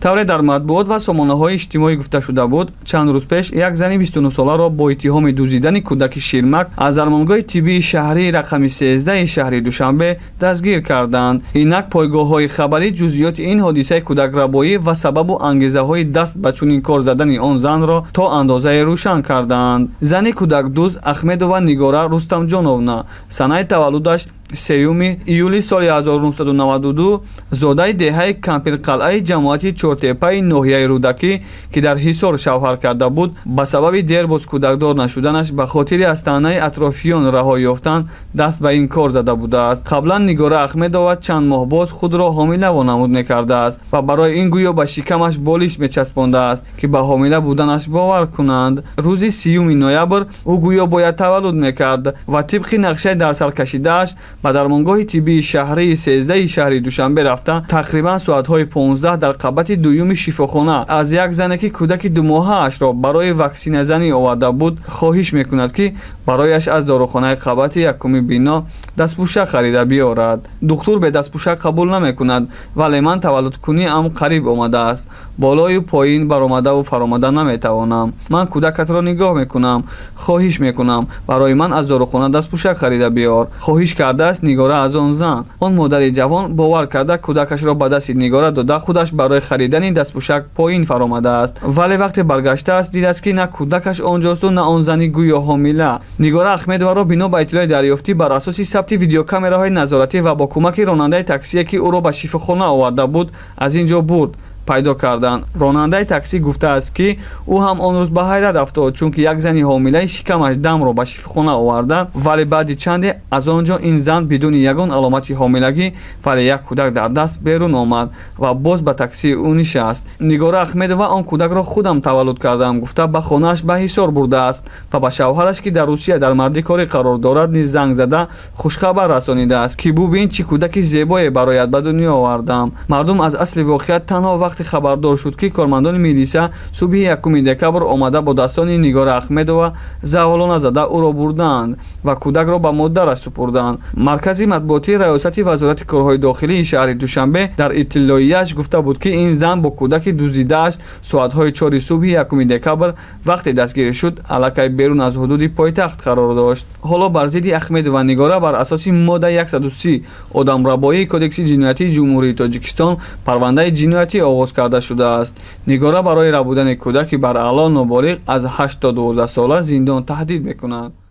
тавре дар матбуот ва сомонаҳои иҷтимоӣ гуфта шуда буд, чанд рӯз пеш як зани 29 соларо бо иттиҳоми дуздидани кӯдаки ширмак аз дармонгоҳи тиббии шаҳрии рақами 13 шаҳри Душанбе дастгир карданд. Инак пойгоҳҳои хабарӣ ҷузъиёти ин ҳодисаи кӯдакрабоӣ ва сабабу ангезаҳои даст ба чунин кор задани он занро то андозае рӯшан карданд. зани кӯдакдуз Ахмедова Нигора Рустамҷоновна, санаи таваллудаш 3 июли соли 1992, зодаи деҳаи Кампирқалъаи ҷамоати Чортепаи ноҳияи Рӯдакӣ ки дар Ҳисор шавҳар карда буд, ба сабаби дербоз кӯдакдор нашуданаш ба хотири аз таънаи атрофиён раҳо ёфтан даст ба ин кор зада будааст. қаблан Нигора Ахмедова чанд моҳ боз худро ҳомила вонамуд мекардааст ва барои ин гӯё ба шикамаш болиш мечаспондааст ки ба ҳомила буданаш бовар кунанд. рӯзи 3 ноябр ӯ гӯё бояд таваллуд мекард ва тибқи нақшаи дар сар кашидааш ба дармонгоҳи тиббии шаҳрии 13 шаҳри Душанбе рафта, тақрибан соатҳои 15 дар қабати дуюми шифохона аз як зане ки кӯдаки думоҳаашро барои ваксиназанӣ оварда буд, хоҳиш мекунад ки барояш аз дорухонаи қабати якуми бино дастпӯшак харида биёрад. духтур бе дастпӯшак қабул намекунад, вале ман таваллудкуниам қариб омадааст. болою поин баромадаву фаромада наметавонам. ман кӯдакатро нигоҳ мекунам. хоҳиш мекунам барои ман аз дорухона дастпӯшак харида биёр. хоҳиш кардааст Нигора аз он зан. он модари ҷавон бовар карда кӯдакашро ба дасти Нигора дода худаш барои харидани дастпӯшак поин фаромадааст. вале вақте баргаштааст, дидааст ки на кӯдакаш онҷосту на он зани гӯё ҳомила. Нигора Ахмедоваро бино ба иттилои дарёфтӣ бар асоси сабти видеокамераҳои назоратӣ ва бо кӯмаки ронандаи таксие ки ӯро ба шифохона оварда буд, аз ин ҷо бурд пайдо карданд. ронандаи таксӣ гуфтааст ки ӯ ҳам он рӯз ба ҳайрат афтод, чунки як зани ҳомилаи шикамаш дамро ба шифохона оварда, вале баъди чанде аз он ҷо ин зан бидуни ягон аломати ҳомилагӣ, вале як кӯдак дар даст берун омад ва боз ба таксии ӯ нишаст. Нигора Ахмедова он кӯдакро худам таваллуд кардам гуфта ба хонааш ба Ҳисор бурдааст ва ба шавҳараш ки дар Русия дар мардикорӣ қарор дорад низ занг зада хушхабар расонидааст ки бубин чӣ кӯдаки зебое барояд ба дунё овардам. мардум аз асли воқеа танҳо вақти хабардор шуд ки кормандони милиса субҳи 1 декабр омада бо дастони Нигора Ахмедова заволона зада ӯро бурданд ва кӯдакро ба модараш супурданд. маркази матбуотии раёсати вазорати корҳои дохилии шаҳри Душанбе дар иттилоияш гуфта буд ки ин зан бо кӯдаки дузидааш соатҳои 4 субҳи 1 декабр вақте дастгирӣ шуд, аллакай берун аз ҳудуди пойтахт қарор дошт. ҳоло бар зидди Ахмедова Нигора бар асоси модда 130 одамрабоии кодекси ҷиноятии ҷумҳурии Тоҷикистон парвандаи ҷиноятӣ оғоз карда шудааст. Нигора барои рабудани кӯдаки бар аъло ноболиғ аз 8 то 12 сола зиндон таҳдид мекунад.